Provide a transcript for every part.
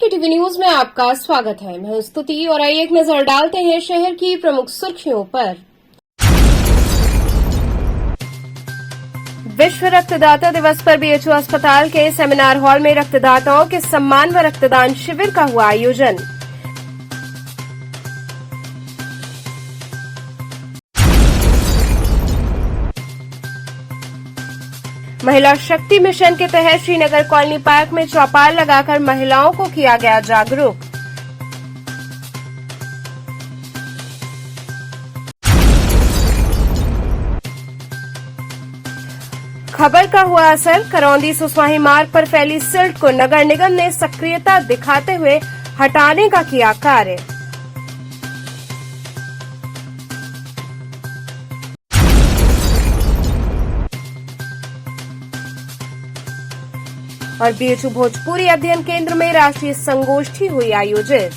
के TV news में आपका स्वागत है। मैं स्तुति और आइए एक नजर डालते हैं शहर की प्रमुख सुर्खियों पर। विश्व रक्तदाता दिवस पर बीएचयू अस्पताल के सेमिनार हॉल में रक्तदाताओं के सम्मान व रक्तदान शिविर का हुआ आयोजन। महिला शक्ति मिशन के तहत श्रीनगर कॉलोनी पार्क में चौपाल लगाकर महिलाओं को किया गया जागरूक। खबर का हुआ असर, करौंदी सुसवाही मार्ग पर फैली सिल्ट को नगर निगम ने सक्रियता दिखाते हुए हटाने का किया कार्य। और बीएचयू भोजपुरी अध्ययन केंद्र में राष्ट्रीय संगोष्ठी हुई आयोजित।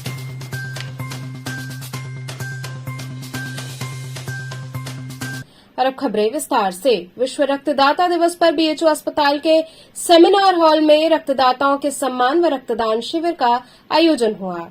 और अब खबरें विस्तार से। विश्व रक्तदाता दिवस पर बीएचयू अस्पताल के सेमिनार हॉल में रक्तदाताओं के सम्मान व रक्तदान शिविर का आयोजन हुआ।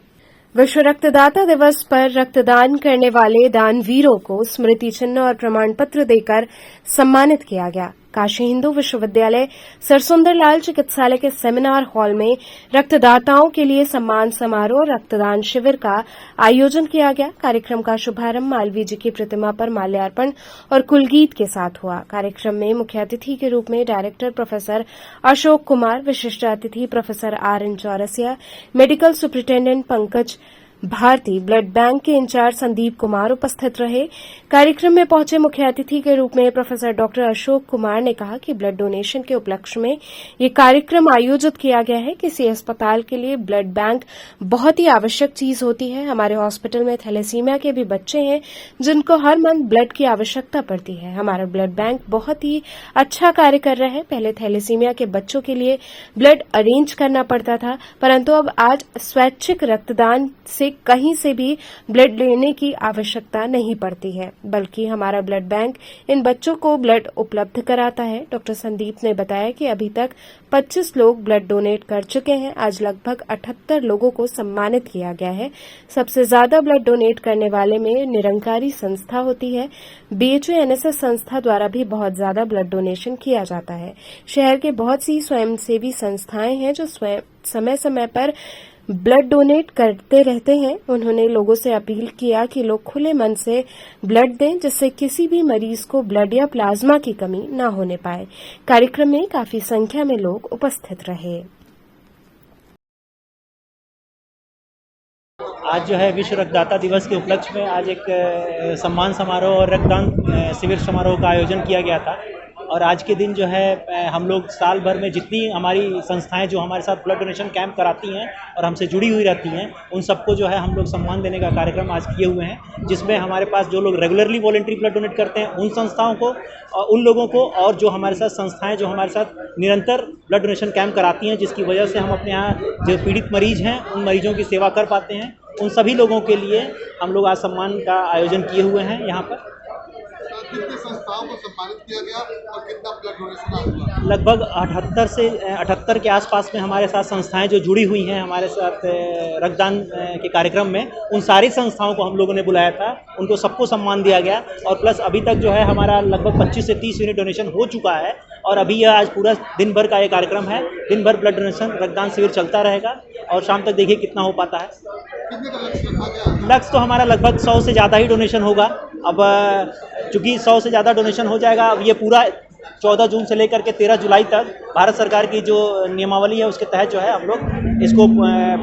विश्व रक्तदाता दिवस पर रक्तदान करने वाले दानवीरों को स्मृति चिन्ह और प्रमाण पत्र देकर सम्मानित किया गया। काशी हिंदू विश्वविद्यालय सरसुंदर लाल चिकित्सालय के सेमिनार हॉल में रक्तदाताओं के लिए सम्मान समारोह और रक्तदान शिविर का आयोजन किया गया। कार्यक्रम का शुभारंभ मालवीय जी की प्रतिमा पर माल्यार्पण और कुलगीत के साथ हुआ। कार्यक्रम में मुख्य अतिथि के रूप में डायरेक्टर प्रोफेसर अशोक कुमार, विशिष्ट अतिथि professor R N. Chaurasia, medical superintendent Pankaj Bharti, blood bank के इंचार्ज संदीप कुमार उपस्थित रहे। कार्यक्रम में पहुंचे मुख्य अतिथि के रूप में प्रोफेसर डॉक्टर अशोक कुमार ने कहा कि ब्लड डोनेशन के उपलक्ष्य में ये कार्यक्रम आयोजित किया गया है। किसी अस्पताल के लिए ब्लड बैंक बहुत ही आवश्यक चीज होती है। हमारे हॉस्पिटल में थैलेसीमिया के भी बच्चे हैं जिनको हर मंथ ब्लड की आवश्यकता पड़ती है। हमारा ब्लड बैंक बहुत ही अच्छा कार्य कर रहा है। पहले थैलेसीमिया के बच्चों के लिए ब्लड अरेंज करना पड़ता था, परंतु अब आज स्वैच्छिक रक्तदान से कहीं से भी ब्लड लेने की आवश्यकता नहीं पड़ती है, बल्कि हमारा ब्लड बैंक इन बच्चों को ब्लड उपलब्ध कराता है। डॉक्टर संदीप ने बताया कि अभी तक 25 लोग ब्लड डोनेट कर चुके हैं। आज लगभग 78 लोगों को सम्मानित किया गया है। सबसे ज्यादा ब्लड डोनेट करने वाले में निरंकारी संस्था होती है। बीएचयू एनएसएस संस्था द्वारा भी बहुत ज्यादा ब्लड डोनेशन किया जाता है। शहर के बहुत सी स्वयंसेवी संस्थाएं हैं जो समय समय पर ब्लड डोनेट करते रहते हैं। उन्होंने लोगों से अपील किया कि लोग खुले मन से ब्लड दें, जिससे किसी भी मरीज को ब्लड या प्लाज्मा की कमी न होने पाए। कार्यक्रम में काफी संख्या में लोग उपस्थित रहे। आज जो है विश्व रक्तदाता दिवस के उपलक्ष्य में आज एक सम्मान समारोह और रक्तदान शिविर समारोह का आयोजन किया गया था। और आज के दिन जो है हम लोग साल भर में जितनी हमारी संस्थाएं जो हमारे साथ ब्लड डोनेशन कैंप कराती हैं और हमसे जुड़ी हुई रहती हैं, उन सबको जो है हम लोग सम्मान देने का कार्यक्रम आज किए हुए हैं, जिसमें हमारे पास जो लोग रेगुलरली वॉलंटरी ब्लड डोनेट करते हैं उन संस्थाओं को और उन लोगों को, और जो हमारे साथ संस्थाएं जो हमारे साथ निरंतर ब्लड डोनेशन कैंप कराती हैं, जिसकी वजह से हम अपने यहाँ जो पीड़ित मरीज हैं उन मरीजों की सेवा कर पाते हैं, उन सभी लोगों के लिए हम लोग आज सम्मान का आयोजन किए हुए हैं। यहाँ पर कितनी संस्थाओं को सम्मानित किया गया और कितना ब्लड डोनेशन हुआ? लगभग 78 के आसपास में हमारे साथ संस्थाएं जो जुड़ी हुई हैं हमारे साथ रक्तदान के कार्यक्रम में, उन सारी संस्थाओं को हम लोगों ने बुलाया था, उनको सबको सम्मान दिया गया। और प्लस अभी तक जो है हमारा लगभग 25 से 30 यूनिट डोनेशन हो चुका है और अभी यह आज पूरा दिन भर का ये कार्यक्रम है। दिन भर ब्लड डोनेशन रक्तदान शिविर चलता रहेगा और शाम तक देखिए कितना हो पाता है। कितने का लक्ष्य रखा गया? लक्ष्य तो हमारा लगभग 100 से ज़्यादा ही डोनेशन होगा। अब चूँकि 100 से ज़्यादा डोनेशन हो जाएगा, अब ये पूरा 14 जून से लेकर के 13 जुलाई तक भारत सरकार की जो नियमावली है उसके तहत जो है हम लोग इसको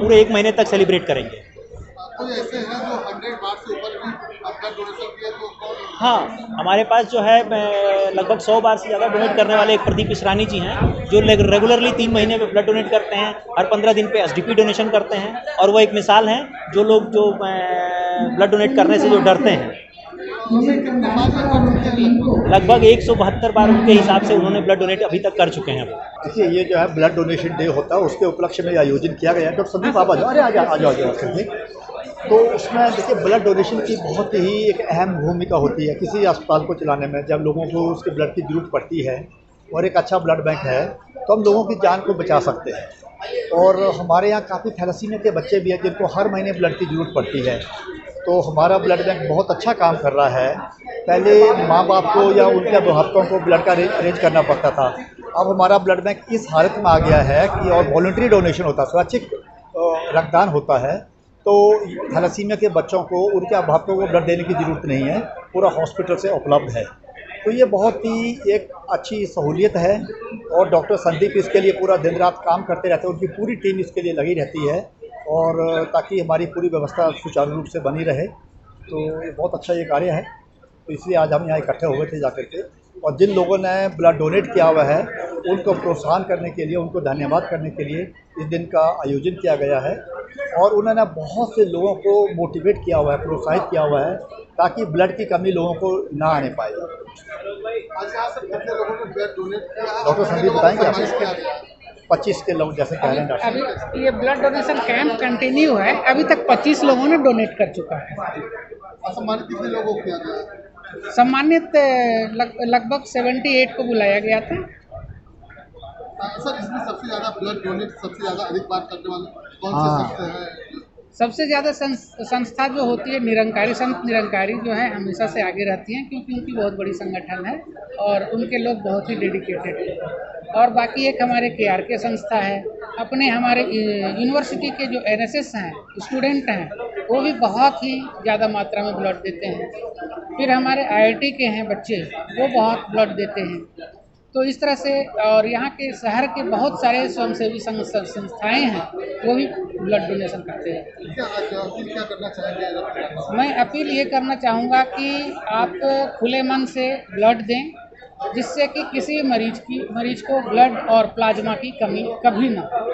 पूरे 1 महीने तक सेलिब्रेट करेंगे। कोई ऐसे हैं जो 100 बार से ऊपर भी ब्लड डोनेशन किया तो कौन? हाँ, हमारे पास जो है लगभग 100 बार से ज़्यादा डोनेट करने वाले एक प्रदीप इसरानी जी हैं, जो रेगुलरली 3 महीने में ब्लड डोनेट करते हैं, हर 15 दिन पे एसडीपी डोनेशन करते हैं। और वो एक मिसाल हैं जो लोग जो ब्लड डोनेट करने से जो डरते हैं। लगभग 172 बार उनके हिसाब से उन्होंने ब्लड डोनेट अभी तक कर चुके हैं। देखिए, ये जो है ब्लड डोनेशन डे होता है, उसके उपलक्ष्य में आयोजन किया गया है। डॉक्टर संदीप आप आ जाओ। तो उसमें देखिए ब्लड डोनेशन की बहुत ही एक अहम भूमिका होती है किसी अस्पताल को चलाने में। जब लोगों को उसके ब्लड की जरूरत पड़ती है और एक अच्छा ब्लड बैंक है तो हम लोगों की जान को बचा सकते हैं। और हमारे यहाँ काफ़ी थैलेसीमिया के बच्चे भी हैं जिनको हर महीने ब्लड की ज़रूरत पड़ती है, तो हमारा ब्लड बैंक बहुत अच्छा काम कर रहा है। पहले माँ बाप को या उनके अभिभावकों को ब्लड का अरेंज करना पड़ता था, अब हमारा ब्लड बैंक इस हालत में आ गया है कि और वॉलंटरी डोनेशन होता है, स्वैच्छिक रक्तदान होता है। तो थैलेसीमिया के बच्चों को उनके अभिभावकों को ब्लड देने की ज़रूरत नहीं है, पूरा हॉस्पिटल से उपलब्ध है। तो ये बहुत ही एक अच्छी सहूलियत है और डॉक्टर संदीप इसके लिए पूरा दिन रात काम करते रहते हैं, उनकी पूरी टीम इसके लिए लगी रहती है और ताकि हमारी पूरी व्यवस्था सुचारू रूप से बनी रहे। तो ये बहुत अच्छा ये कार्य है, तो इसलिए आज हम यहाँ इकट्ठे हुए थे जाकर के। और जिन लोगों ने ब्लड डोनेट किया हुआ है उनको प्रोत्साहन करने के लिए, उनको धन्यवाद करने के लिए इस दिन का आयोजन किया गया है। और उन्होंने बहुत से लोगों को मोटिवेट किया हुआ है, प्रोत्साहित किया हुआ है ताकि ब्लड की कमी लोगों को ना आने पाए। आज यहाँ से कितने लोगों ने ब्लड डोनेट किया? डॉक्टर संदीप बताएंगे आप? 25 के लोग जैसे कह रहे हैं डॉक्टर। अभी ये ब्लड डोनेशन कैंप कंटिन्यू है, अभी तक 25 लोगों ने डोनेट कर चुका है। सम्मानित कितने लोगों को किया गया? सम्मानित लगभग 78 को बुलाया गया था। सर, इसमें सबसे ज़्यादा ब्लड डोनेट सबसे ज़्यादा अधिक बार करने वाले कौन से संस्था हैं? सबसे ज़्यादा संस्था जो होती है निरंकारी, संत निरंकारी जो है हमेशा से आगे रहती हैं, क्योंकि उनकी बहुत बड़ी संगठन है और उनके लोग बहुत ही डेडिकेटेड हैं। और बाकी एक हमारे KRK संस्था है, अपने हमारे यूनिवर्सिटी के जो NSS हैं, स्टूडेंट हैं, वो भी बहुत ही ज़्यादा मात्रा में ब्लड देते हैं। फिर हमारे IIT के हैं बच्चे, वो बहुत ब्लड देते हैं। तो इस तरह से, और यहाँ के शहर के बहुत सारे स्वयंसेवी संस्थाएं हैं, वो भी ब्लड डोनेशन करते हैं। क्या करना चाहेंगे? मैं अपील ये करना चाहूँगा कि आप खुले मन से ब्लड दें, जिससे कि किसी मरीज को ब्लड और प्लाज्मा की कमी कभी ना हो।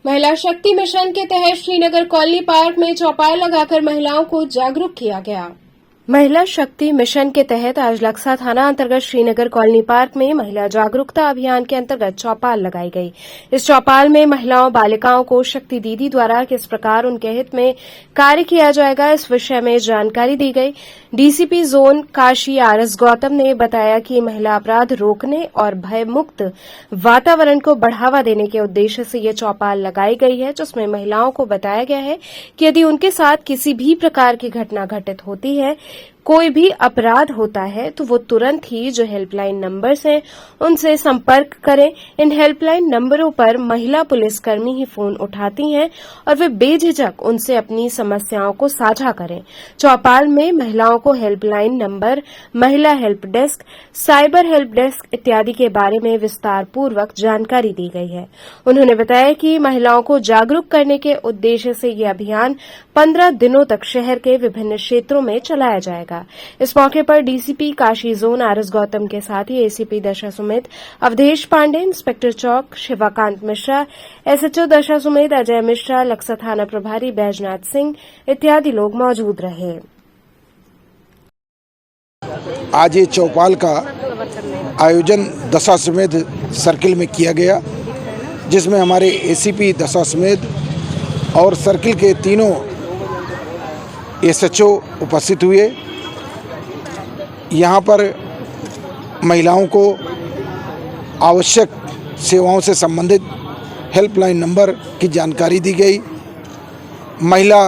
महिला शक्ति मिशन के तहत श्रीनगर कॉलोनी पार्क में चौपाल लगाकर महिलाओं को जागरूक किया गया। महिला शक्ति मिशन के तहत आज लक्सा थाना अंतर्गत श्रीनगर कॉलोनी पार्क में महिला जागरूकता अभियान के अंतर्गत चौपाल लगाई गई। इस चौपाल में महिलाओं बालिकाओं को शक्ति दीदी द्वारा किस प्रकार उनके हित में कार्य किया जाएगा, इस विषय में जानकारी दी गई। DCP zone Kashi RS Gautam ने बताया कि महिला अपराध रोकने और भयमुक्त वातावरण को बढ़ावा देने के उद्देश्य से ये चौपाल लगाई गई है, जिसमें महिलाओं को बताया गया है कि यदि उनके साथ किसी भी प्रकार की घटना घटित होती है, कोई भी अपराध होता है, तो वो तुरंत ही जो हेल्पलाइन नंबर्स हैं उनसे संपर्क करें। इन हेल्पलाइन नंबरों पर महिला पुलिसकर्मी ही फोन उठाती हैं और वे बेझिझक उनसे अपनी समस्याओं को साझा करें। चौपाल में महिलाओं को हेल्पलाइन नंबर, महिला help desk, cyber help desk इत्यादि के बारे में विस्तार पूर्वक जानकारी दी गई है। उन्होंने बताया कि महिलाओं को जागरूक करने के उद्देश्य से ये अभियान 15 दिनों तक शहर के विभिन्न क्षेत्रों में चलाया जाएगा। इस मौके पर DCP Kashi zone RS Gautam के साथ ही ACP दशा सुमित, अवधेश पांडे, इंस्पेक्टर चौक शिवाकांत मिश्रा, SHO दशा सुमित अजय मिश्रा, लक्सा थाना प्रभारी बैजनाथ सिंह इत्यादि लोग मौजूद रहे। आज ये चौपाल का आयोजन दशा समेत सर्किल में किया गया, जिसमें हमारे ACP दशा समेत और सर्किल के तीनों SHO उपस्थित हुए। यहाँ पर महिलाओं को आवश्यक सेवाओं से संबंधित हेल्पलाइन नंबर की जानकारी दी गई। महिला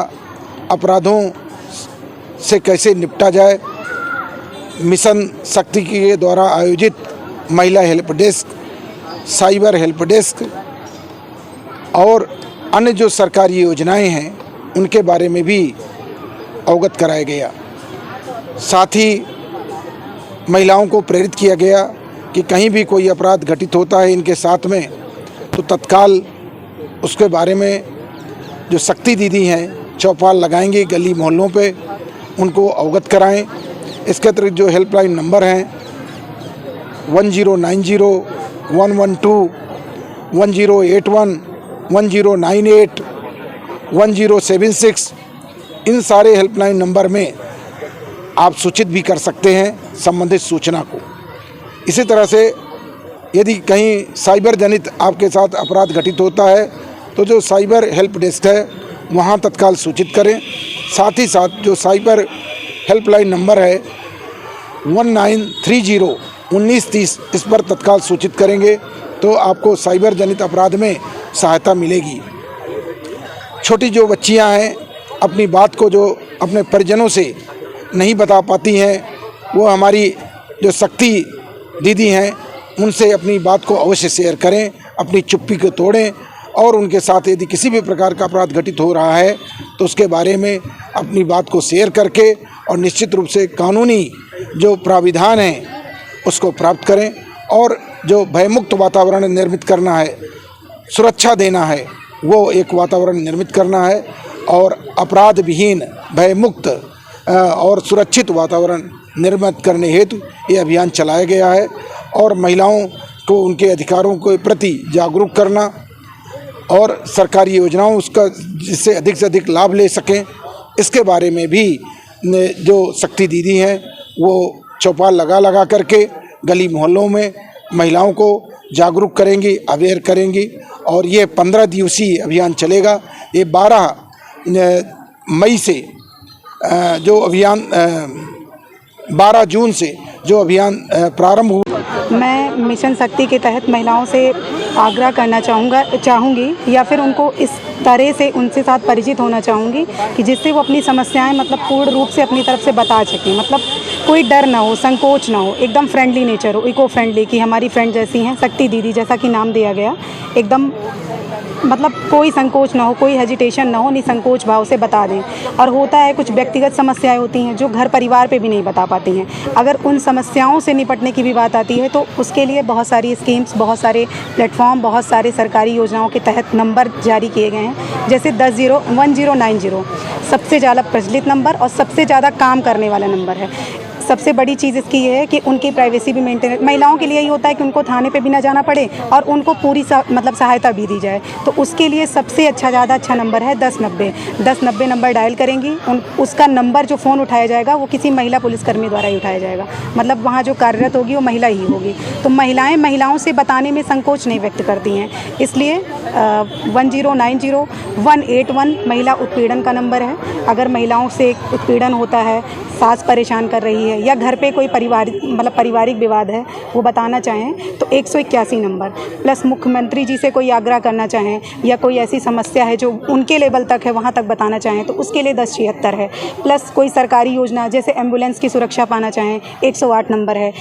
अपराधों से कैसे निपटा जाए, मिशन शक्ति के द्वारा आयोजित महिला help desk, cyber help desk और अन्य जो सरकारी योजनाएं हैं उनके बारे में भी अवगत कराया गया। साथ ही महिलाओं को प्रेरित किया गया कि कहीं भी कोई अपराध घटित होता है इनके साथ में, तो तत्काल उसके बारे में जो शक्ति दीदी हैं चौपाल लगाएंगे गली मोहल्लों पे, उनको अवगत कराएं। इसके अतिरिक्त जो हेल्पलाइन नंबर हैं 1090, 112, 1081, 1098, 1076, इन सारे हेल्पलाइन नंबर में आप सूचित भी कर सकते हैं संबंधित सूचना को। इसी तरह से यदि कहीं साइबर जनित आपके साथ अपराध घटित होता है तो जो साइबर हेल्प डेस्क है वहाँ तत्काल सूचित करें। साथ ही साथ जो साइबर हेल्पलाइन नंबर है 1930 1930 इस पर तत्काल सूचित करेंगे तो आपको साइबर जनित अपराध में सहायता मिलेगी। छोटी जो बच्चियां हैं अपनी बात को जो अपने परिजनों से नहीं बता पाती हैं, वो हमारी जो शक्ति दीदी हैं उनसे अपनी बात को अवश्य शेयर करें, अपनी चुप्पी को तोड़ें और उनके साथ यदि किसी भी प्रकार का अपराध घटित हो रहा है तो उसके बारे में अपनी बात को शेयर करके और निश्चित रूप से कानूनी जो प्राविधान है उसको प्राप्त करें और जो भयमुक्त वातावरण निर्मित करना है, सुरक्षा देना है, वो एक वातावरण निर्मित करना है और अपराध विहीन भयमुक्त और सुरक्षित वातावरण निर्मित करने हेतु ये अभियान चलाया गया है और महिलाओं को उनके अधिकारों के प्रति जागरूक करना और सरकारी योजनाओं उसका जिससे अधिक से अधिक लाभ ले सकें, इसके बारे में भी जो शक्ति दीदी हैं वो चौपाल लगा करके गली मोहल्लों में महिलाओं को जागरूक करेंगी, अवेयर करेंगी और ये 15 दिवसीय अभियान चलेगा। ये 12 मई से जो अभियान 12 जून से जो अभियान प्रारंभ हुआ। मैं मिशन शक्ति के तहत महिलाओं से आग्रह करना चाहूँगी या फिर उनको इस तरह से उनके साथ परिचित होना चाहूँगी कि जिससे वो अपनी समस्याएं मतलब पूर्ण रूप से अपनी तरफ से बता सकें। मतलब कोई डर ना हो, संकोच ना हो, एकदम फ्रेंडली नेचर हो, इको फ्रेंडली कि हमारी फ्रेंड जैसी हैं शक्ति दीदी जैसा कि नाम दिया गया, एकदम मतलब कोई संकोच ना हो, कोई हेजिटेशन ना हो, निसंकोच भाव से बता दें। और होता है कुछ व्यक्तिगत समस्याएं होती हैं जो घर परिवार पे भी नहीं बता पाती हैं। अगर उन समस्याओं से निपटने की भी बात आती है तो उसके लिए बहुत सारी स्कीम्स, बहुत सारे प्लेटफॉर्म, बहुत सारे सरकारी योजनाओं के तहत नंबर जारी किए गए हैं। जैसे 1090 सबसे ज़्यादा प्रचलित नंबर और सबसे ज़्यादा काम करने वाला नंबर है। सबसे बड़ी चीज़ इसकी ये है कि उनकी प्राइवेसी भी मेंटेन, महिलाओं के लिए यही होता है कि उनको थाने पे भी ना जाना पड़े और उनको पूरी मतलब सहायता भी दी जाए। तो उसके लिए सबसे ज़्यादा अच्छा नंबर है 1090 नंबर डायल करेंगी, उसका नंबर जो फ़ोन उठाया जाएगा वो किसी महिला पुलिसकर्मी द्वारा ही उठाया जाएगा। मतलब वहाँ जो कार्यरत होगी वो महिला ही होगी। तो महिलाएँ महिलाओं से बताने में संकोच नहीं व्यक्त करती हैं, इसलिए 1090 181 महिला उत्पीड़न का नंबर है। अगर महिलाओं से उत्पीड़न होता है, सास परेशान कर रही है या घर पे कोई पारिवारिक विवाद है वो बताना चाहें तो 181 नंबर प्लस मुख्यमंत्री जी से कोई आग्रह करना चाहें या कोई ऐसी समस्या है जो उनके लेवल तक है वहाँ तक बताना चाहें तो उसके लिए 1076 है। प्लस कोई सरकारी योजना जैसे एम्बुलेंस की सुरक्षा पाना चाहें 108 नंबर है।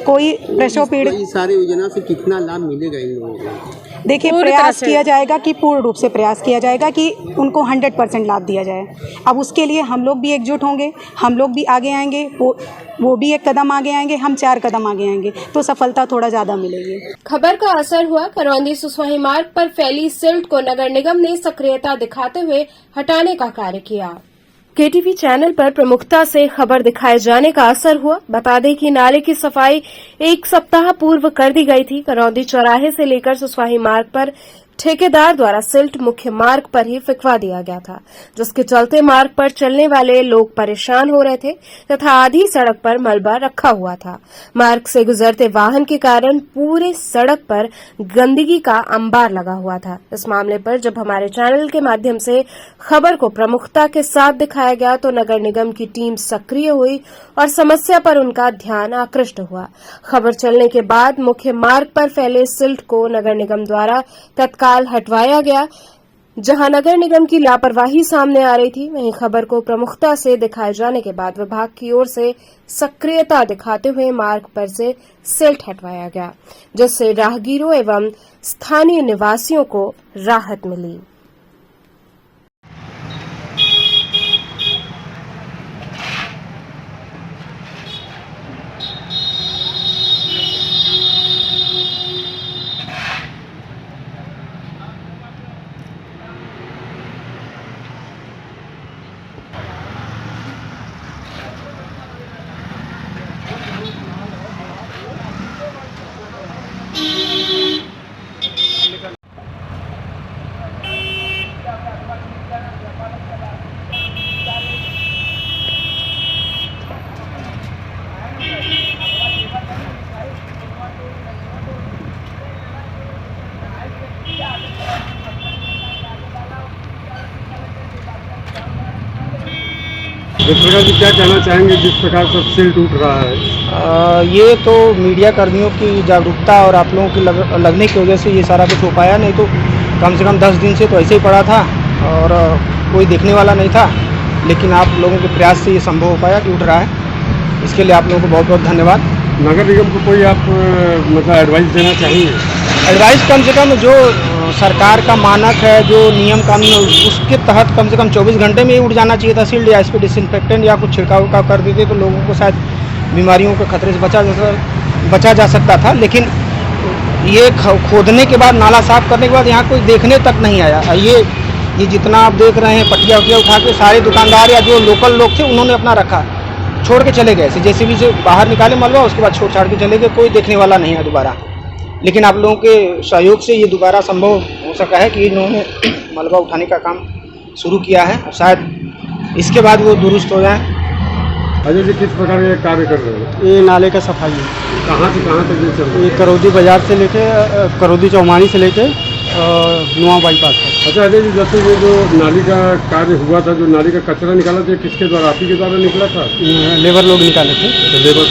कोई प्रसव पीड़ित, इस सारी योजना से कितना लाभ मिलेगा इन लोगों को? देखिए प्रयास किया जाएगा कि पूर्ण रूप से प्रयास किया जाएगा कि उनको 100% लाभ दिया जाए। अब उसके लिए हम लोग भी एकजुट होंगे, हम लोग भी आगे आएंगे, वो भी एक कदम आगे आएंगे, हम 4 कदम आगे आएंगे तो सफलता थोड़ा ज़्यादा मिलेगी। खबर का असर हुआ। करौंदी सुसवाही मार्ग पर फैली सिल्ट को नगर निगम ने सक्रियता दिखाते हुए हटाने का कार्य किया। केटीवी चैनल पर प्रमुखता से खबर दिखाए जाने का असर हुआ। बता दें कि नाले की सफाई 1 सप्ताह पूर्व कर दी गई थी। करौंदी चौराहे से लेकर सुसवाही मार्ग पर ठेकेदार द्वारा सिल्ट मुख्य मार्ग पर ही फिकवा दिया गया था, जिसके चलते मार्ग पर चलने वाले लोग परेशान हो रहे थे तथा आधी सड़क पर मलबा रखा हुआ था। मार्ग से गुजरते वाहन के कारण पूरे सड़क पर गंदगी का अंबार लगा हुआ था। इस मामले पर जब हमारे चैनल के माध्यम से खबर को प्रमुखता के साथ दिखाया गया तो नगर निगम की टीम सक्रिय हुई और समस्या पर उनका ध्यान आकृष्ट हुआ। खबर चलने के बाद मुख्य मार्ग पर फैले सिल्ट को नगर निगम द्वारा तत्काल हटवाया गया। जहां नगर निगम की लापरवाही सामने आ रही थी, वहीं खबर को प्रमुखता से दिखाए जाने के बाद विभाग की ओर से सक्रियता दिखाते हुए मार्ग पर से सिल्ट हटवाया गया, जिससे राहगीरों एवं स्थानीय निवासियों को राहत मिली। इस प्रकार की क्या कहना चाहेंगे जिस प्रकार सब सिल टूट रहा है? ये तो मीडिया कर्मियों की जागरूकता और आप लोगों की लगने की वजह से ये सारा कुछ हो पाया, नहीं तो कम से कम 10 दिन से तो ऐसे ही पड़ा था और कोई देखने वाला नहीं था, लेकिन आप लोगों के प्रयास से ये संभव हो पाया कि उठ रहा है। इसके लिए आप लोगों को बहुत बहुत धन्यवाद। नगर निगम को कोई आप मतलब एडवाइस देना चाहेंगे? एडवाइस कम से कम जो सरकार का मानक है, जो नियम कानून, उसके तहत कम से कम 24 घंटे में ही उठ जाना चाहिए था सील्ड, या इस पर डिसइंफेक्टेंट या कुछ छिड़काव उड़काव कर देते तो लोगों को शायद बीमारियों के खतरे से बचा जा सकता था। लेकिन ये खोदने के बाद, नाला साफ करने के बाद यहाँ कोई देखने तक नहीं आया। ये जितना आप देख रहे हैं पटिया वटिया उठा के सारे दुकानदार या जो लोकल लोग थे उन्होंने अपना रखा, छोड़ के चले गए। जैसे भी से बाहर निकाले मलबा, उसके बाद छोड़ छाड़ के चले गए, कोई देखने वाला नहीं है दोबारा। लेकिन आप लोगों के सहयोग से ये दोबारा संभव हो सका है कि इन्होंने मलबा उठाने का काम शुरू किया है, और शायद इसके बाद वो दुरुस्त हो जाए। अजय जी, किस प्रकार ये कार्य कर रहे हो? ये नाले का सफाई है। कहाँ से कहाँ तक ये चल रहा है? ये करौदी बाजार से लेके करौदी चौमानी से लेके नुआ बाईपास तक। अच्छा अजय जी, जैसे ये जो नाली का कार्य हुआ था, जो नाली का कचरा निकाला था, किसके द्वारा, आप ही के द्वारा निकला था? लेबर लोग निकाले थे। लेबर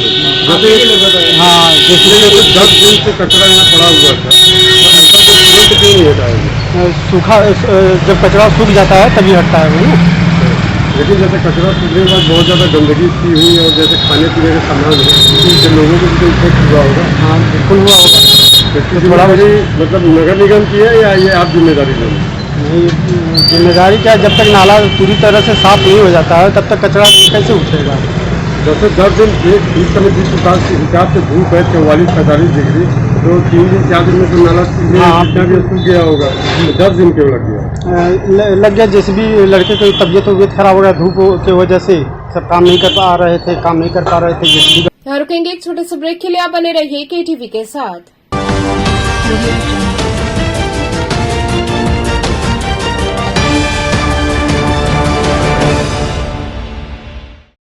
हाँ, जैसे 10 दिन से कचरा यहाँ पड़ा हुआ था, तो ऐसा कुछ तुरंत क्यों नहीं हटाया? सूखा, जब कचरा सूख जाता है तभी हटता है वो ना। लेकिन जैसे कचरा सूखने के बाद बहुत ज़्यादा गंदगी सी हुई, और जैसे खाने पीने के सामान है, तो लोगों को भी तो इफेक्ट हुआ होगा। हाँ, बिल्कुल हुआ होगा। इसकी जिम्मेदारी मतलब नगर निगम की है या ये आप जिम्मेदारी लेंगे? नहीं, जिम्मेदारी क्या, जब तक नाला पूरी तरह से साफ नहीं हो जाता है तब तक कचरा कैसे उठेगा। जैसे 10 दिन इस समय जिस हिसाब से धूप है 44-45 डिग्री, तो 3 दिन 4 दिन में तो नाला जितना भी सूख गया होगा, 10 दिन क्यों लग गया? लग गया, जैसे भी लड़के की तबीयत खराब हो गया धूप की वजह से, सब काम नहीं कर पा रहे थे, यहाँ रुकेंगे एक छोटे से ब्रेक के लिए। आप बने रहिए KTV के साथ।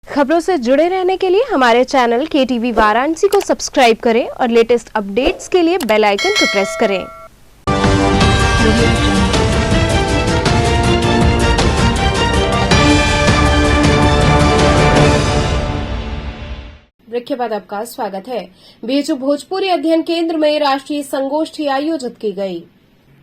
खबरों से जुड़े रहने के लिए हमारे चैनल KTV वाराणसी को सब्सक्राइब करें और लेटेस्ट अपडेट्स के लिए बेल आइकन को प्रेस करें। ब्रेक के बाद आपका स्वागत है। BHU भोजपुरी अध्ययन केंद्र में राष्ट्रीय संगोष्ठी आयोजित की गई।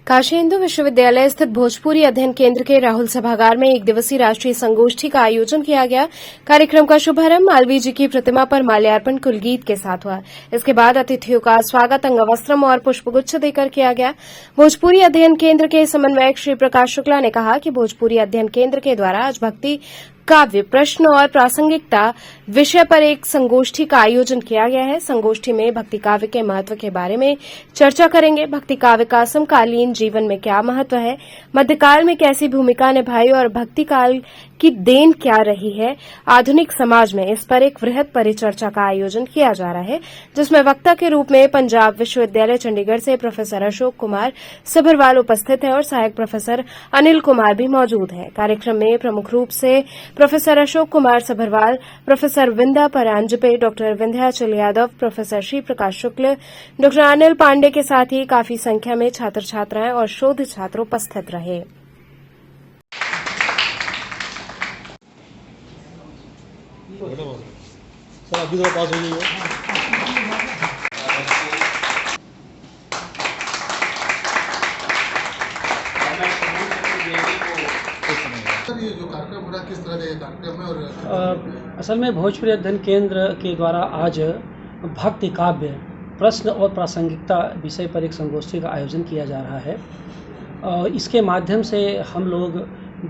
काशी हिंदू विश्वविद्यालय स्थित भोजपुरी अध्ययन केंद्र के राहुल सभागार में 1 दिवसीय राष्ट्रीय संगोष्ठी का आयोजन किया गया। कार्यक्रम का शुभारंभ मालवीय जी की प्रतिमा पर माल्यार्पण कुलगीत के साथ हुआ। इसके बाद अतिथियों का स्वागत अंगवस्त्रम और पुष्पगुच्छ देकर किया गया। भोजपुरी अध्ययन केंद्र के समन्वयक श्री प्रकाश शुक्ला ने कहा कि भोजपुरी अध्ययन केंद्र के द्वारा आज भक्ति काव्य, प्रश्न और प्रासंगिकता विषय पर एक संगोष्ठी का आयोजन किया गया है। संगोष्ठी में भक्ति काव्य के महत्व के बारे में चर्चा करेंगे। भक्ति काव्य का समकालीन जीवन में क्या महत्व है, मध्यकाल में कैसी भूमिका निभाई और भक्ति काल की देन क्या रही है आधुनिक समाज में, इस पर एक वृहद परिचर्चा का आयोजन किया जा रहा है, जिसमें वक्ता के रूप में पंजाब विश्वविद्यालय चंडीगढ़ से प्रोफेसर अशोक कुमार सभरवाल उपस्थित है और सहायक प्रोफेसर अनिल कुमार भी मौजूद हैं। कार्यक्रम में प्रमुख रूप से professor Ashok Kumar Sabharwal, professor Vinda Paranjpe, doctor Vindhyachal Yadav, professor Shri Prakash शुक्ल, डॉक्टर अनिल पांडे के साथ ही काफी संख्या में छात्र छात्राएं और शोध छात्र उपस्थित रहे। अभी तो पास हो जाइए। ये जो कार्यक्रम हो रहा है किस तरह का ये कार्यक्रम है? और असल में भोजपुरी अध्ययन केंद्र के द्वारा आज भक्ति काव्य, प्रश्न और प्रासंगिकता विषय पर एक संगोष्ठी का आयोजन किया जा रहा है। इसके माध्यम से हम लोग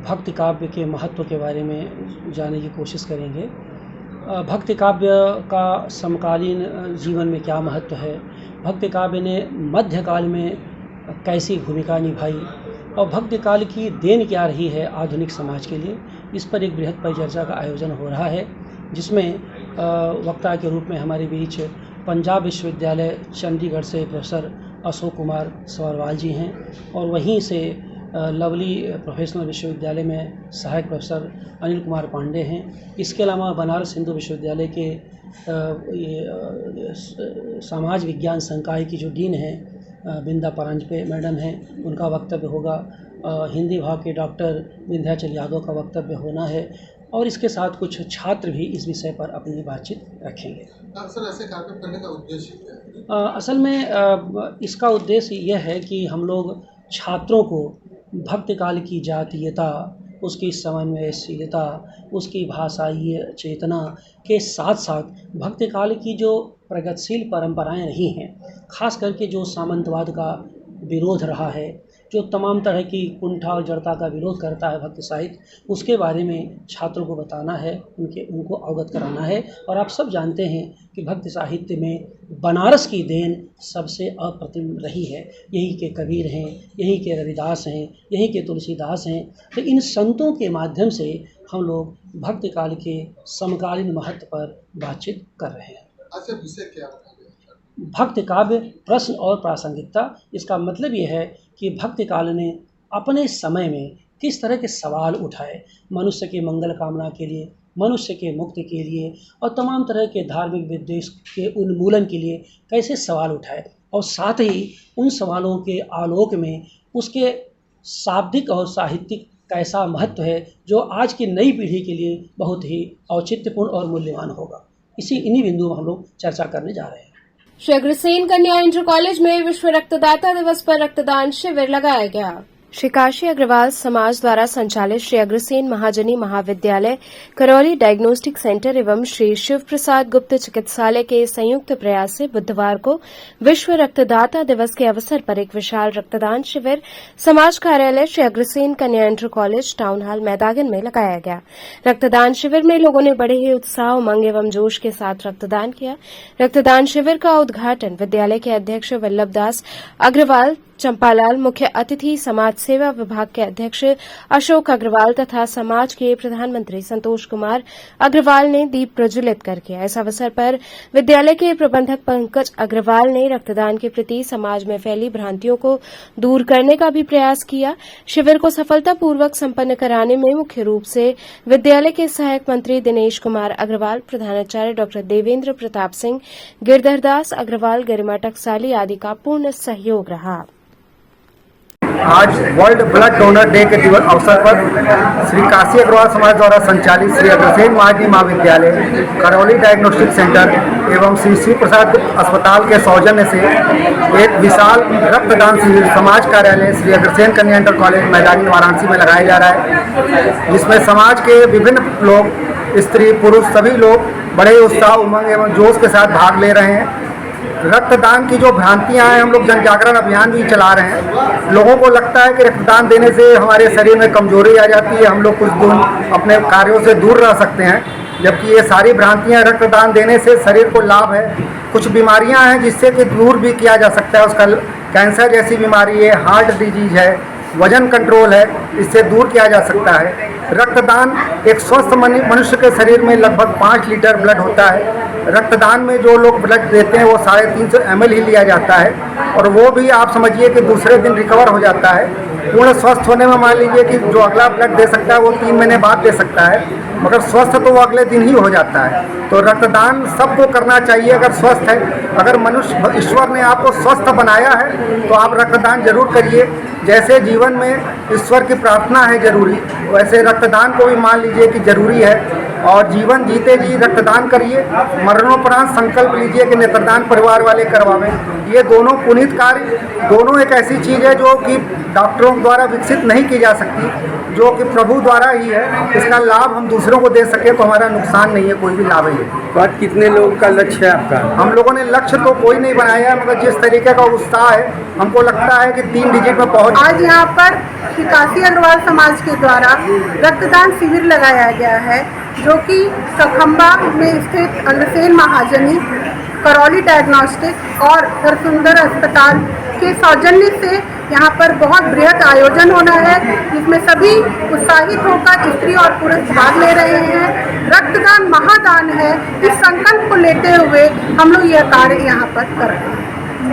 भक्ति काव्य के महत्व के बारे में जानने की कोशिश करेंगे। भक्ति काव्य का समकालीन जीवन में क्या महत्व है, भक्ति काव्य ने मध्यकाल में कैसी भूमिका निभाई और भक्ति काल की देन क्या रही है आधुनिक समाज के लिए, इस पर एक बृहद परिचर्चा का आयोजन हो रहा है, जिसमें वक्ता के रूप में हमारे बीच पंजाब विश्वविद्यालय चंडीगढ़ से प्रोफेसर अशोक कुमार सभरवाल जी हैं और वहीं से लवली प्रोफेशनल विश्वविद्यालय में सहायक प्रोफेसर अनिल कुमार पांडे हैं। इसके अलावा बनारस हिंदू विश्वविद्यालय के समाज विज्ञान संकाय की जो डीन हैं बिंदा परांजपे मैडम हैं, उनका वक्तव्य होगा। हिंदी विभाग के डॉक्टर विंध्याचल यादव का वक्तव्य होना है और इसके साथ कुछ छात्र भी इस विषय पर अपनी बातचीत रखेंगे। सर, ऐसे कार्यक्रम करने का उद्देश्य क्या है? असल में इसका उद्देश्य यह है कि हम लोग छात्रों को भक्तकाल की जातीयता, उसकी समन्वयशीलता, उसकी भाषाई चेतना के साथ साथ भक्तकाल की जो प्रगतिशील परंपराएं रही हैं, खास करके जो सामंतवाद का विरोध रहा है, जो तमाम तरह की कुंठा और जड़ता का विरोध करता है भक्ति साहित्य, उसके बारे में छात्रों को बताना है, उनको अवगत कराना है। और आप सब जानते हैं कि भक्ति साहित्य में बनारस की देन सबसे अप्रतिम रही है। यहीं के कबीर हैं, यहीं के रविदास हैं, यहीं के तुलसीदास हैं। तो इन संतों के माध्यम से हम लोग भक्ति काल के समकालीन महत्व पर बातचीत कर रहे हैं। अच्छा, विषय क्या है? भक्ति काव्य, प्रश्न और प्रासंगिकता। इसका मतलब ये है कि भक्ति काल ने अपने समय में किस तरह के सवाल उठाए, मनुष्य के मंगल कामना के लिए, मनुष्य के मुक्ति के लिए और तमाम तरह के धार्मिक विद्वेष के उन्मूलन के लिए कैसे सवाल उठाए, और साथ ही उन सवालों के आलोक में उसके शाब्दिक और साहित्यिक कैसा महत्व है, जो आज की नई पीढ़ी के लिए बहुत ही औचित्यपूर्ण और मूल्यवान होगा। इन्हीं बिंदुओं में हम लोग चर्चा करने जा रहे हैं। श्री अग्रसेन कन्या इंटर कॉलेज में विश्व रक्तदाता दिवस पर रक्तदान शिविर लगाया गया। श्री काशी अग्रवाल समाज द्वारा संचालित श्री अग्रसेन महाजनी महाविद्यालय, करौली डायग्नोस्टिक सेंटर एवं श्री शिव प्रसाद गुप्त चिकित्सालय के संयुक्त प्रयास से बुधवार को विश्व रक्तदाता दिवस के अवसर पर एक विशाल रक्तदान शिविर समाज कार्यालय श्री अग्रसेन कन्या inter college town hall Maidagin में लगाया गया। रक्तदान शिविर में लोगों ने बड़े ही उत्साह, उमंग एवं जोश के साथ रक्तदान किया। रक्तदान शिविर का उद्घाटन विद्यालय के अध्यक्ष वल्लभ दास अग्रवाल चंपालाल, मुख्य अतिथि समाज सेवा विभाग के अध्यक्ष अशोक अग्रवाल तथा समाज के प्रधानमंत्री संतोष कुमार अग्रवाल ने दीप प्रज्वलित कर किया। इस अवसर पर विद्यालय के प्रबंधक पंकज अग्रवाल ने रक्तदान के प्रति समाज में फैली भ्रांतियों को दूर करने का भी प्रयास किया। शिविर को सफलतापूर्वक संपन्न कराने में मुख्य रूप से विद्यालय के सहायक मंत्री दिनेश कुमार अग्रवाल, प्रधानाचार्य डॉ देवेंद्र प्रताप सिंह, गिरधर दास अग्रवाल, गरिमा टकसाली आदि का पूर्ण सहयोग रहा। आज वर्ल्ड ब्लड डोनर डे के दिवस अवसर पर श्री काशी अग्रवाल समाज द्वारा संचालित श्री अग्रसेन महाजनी महाविद्यालय, करौली डायग्नोस्टिक सेंटर एवं श्री शिव प्रसाद अस्पताल के सौजन्य से एक विशाल रक्तदान शिविर समाज कार्यालय श्री अग्रसेन कन्या इंटर कॉलेज मैदानी वाराणसी में लगाया जा रहा है, जिसमें समाज के विभिन्न लोग, स्त्री पुरुष सभी लोग बड़े उत्साह, उमंग एवं जोश के साथ भाग ले रहे हैं। रक्तदान की जो भ्रांतियां हैं, हम लोग जन जागरण अभियान भी चला रहे हैं। लोगों को लगता है कि रक्तदान देने से हमारे शरीर में कमजोरी आ जाती है, हम लोग कुछ दिन अपने कार्यों से दूर रह सकते हैं, जबकि ये सारी भ्रांतियां, रक्तदान देने से शरीर को लाभ है। कुछ बीमारियां हैं जिससे कि दूर भी किया जा सकता है, उसका कैंसर जैसी बीमारी है, हार्ट डिजीज है, वजन कंट्रोल है, इससे दूर किया जा सकता है। रक्तदान, एक स्वस्थ मनुष्य के शरीर में लगभग 5 लीटर ब्लड होता है। रक्तदान में जो लोग ब्लड देते हैं वो 350 ml ही लिया जाता है, और वो भी आप समझिए कि दूसरे दिन रिकवर हो जाता है। पूर्ण स्वस्थ होने में मान लीजिए कि जो अगला ब्लड दे सकता है वो 3 महीने बाद दे सकता है, मगर स्वस्थ तो वो अगले दिन ही हो जाता है। तो रक्तदान सबको करना चाहिए अगर स्वस्थ है। अगर मनुष्य, ईश्वर ने आपको स्वस्थ बनाया है तो आप रक्तदान जरूर करिए। जैसे जीवन में ईश्वर की प्रार्थना है जरूरी, वैसे रक्तदान को भी मान लीजिए कि जरूरी है। और जीवन जीते जी रक्तदान करिए, मरणोपरांत संकल्प लीजिए कि नेत्रदान परिवार वाले करवावें। ये दोनों पुनीत कार्य, दोनों एक ऐसी चीज़ है जो कि डॉक्टरों द्वारा विकसित नहीं की जा सकती, जो कि प्रभु द्वारा ही है। इसका लाभ हम दूसरों को दे सके तो हमारा नुकसान नहीं है, कोई भी लाभ ही है। तो आज कितने लोगों का लक्ष्य है आपका? हम लोगों ने लक्ष्य तो कोई नहीं बनाया है, मगर जिस तरीके का उत्साह है, हमको लगता है कि 3 डिजिट में पहुँच। आज यहाँ पर श्री काशी अग्रवाल समाज के द्वारा रक्तदान शिविर लगाया गया है, जो कि सखम्बा में स्थित अग्रसेन महाजनी, करौली डायग्नोस्टिक और हरसुंदर अस्पताल के सौजन्य से यहाँ पर बहुत बृहद आयोजन होना है, जिसमें सभी उत्साहित होकर स्त्री और पुरुष भाग ले रहे हैं। रक्तदान महादान है, इस संकल्प को लेते हुए हम लोग यह कार्य यहाँ पर कर रहे हैं।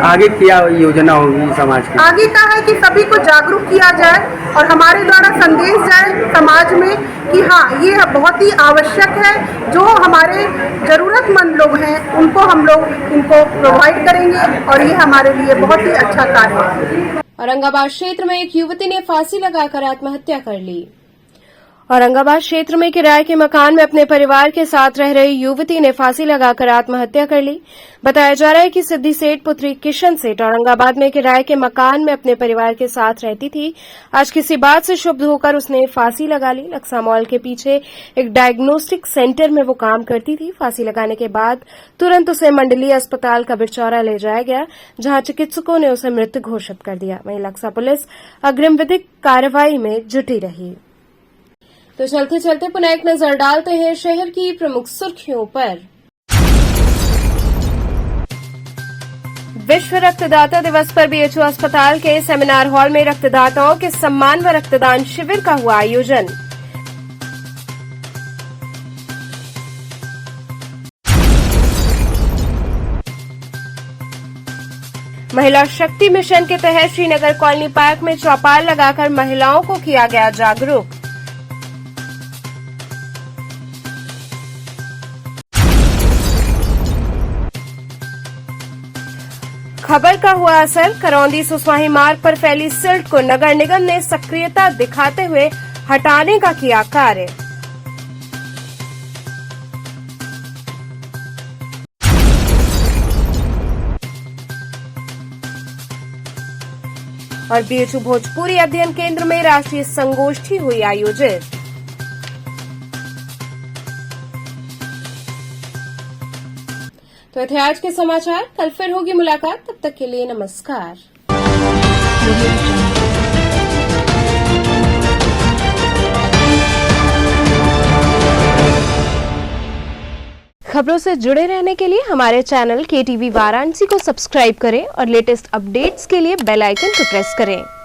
आगे क्या योजना होगी समाज की? आगे का है कि सभी को जागरूक किया जाए और हमारे द्वारा संदेश जाए समाज में कि हाँ, ये बहुत ही आवश्यक है। जो हमारे ज़रूरतमंद लोग हैं उनको हम लोग इनको प्रोवाइड करेंगे, और ये हमारे लिए बहुत ही अच्छा कार्य है। औरंगाबाद क्षेत्र में एक युवती ने फांसी लगाकर आत्महत्या कर ली। औरंगाबाद क्षेत्र में किराए के मकान में अपने परिवार के साथ रह रही युवती ने फांसी लगाकर आत्महत्या कर ली। बताया जा रहा है कि सिद्धि सेठ पुत्री किशन सेठ औरंगाबाद में किराए के मकान में अपने परिवार के साथ रहती थी। आज किसी बात से क्षुब्ध होकर उसने फांसी लगा ली। लक्सा मॉल के पीछे एक डायग्नोस्टिक सेंटर में वो काम करती थी। फांसी लगाने के बाद तुरंत उसे मंडलीय अस्पताल कबीरचौरा ले जाया गया, जहां चिकित्सकों ने उसे मृत घोषित कर दिया। वहीं लक्सा पुलिस अग्रिम विधिक कार्रवाई में जुटी रही। तो चलते चलते पुनः एक नजर डालते हैं शहर की प्रमुख सुर्खियों पर। विश्व रक्तदाता दिवस पर बीएचयू अस्पताल के सेमिनार हॉल में रक्तदाताओं के सम्मान व रक्तदान शिविर का हुआ आयोजन। महिला शक्ति मिशन के तहत श्रीनगर कॉलोनी पार्क में चौपाल लगाकर महिलाओं को किया गया जागरूक। खबर का हुआ असर, करौंदी सुसवाही मार्ग पर फैली सिल्ट को नगर निगम ने सक्रियता दिखाते हुए हटाने का किया कार्य। और बीएचयू भोजपुरी अध्ययन केंद्र में राष्ट्रीय संगोष्ठी हुई आयोजित। तो ये थे आज के समाचार। कल फिर होगी मुलाकात, तब तक के लिए नमस्कार। खबरों से जुड़े रहने के लिए हमारे चैनल KTV वाराणसी को सब्सक्राइब करें और लेटेस्ट अपडेट्स के लिए बेल आइकन को प्रेस करें।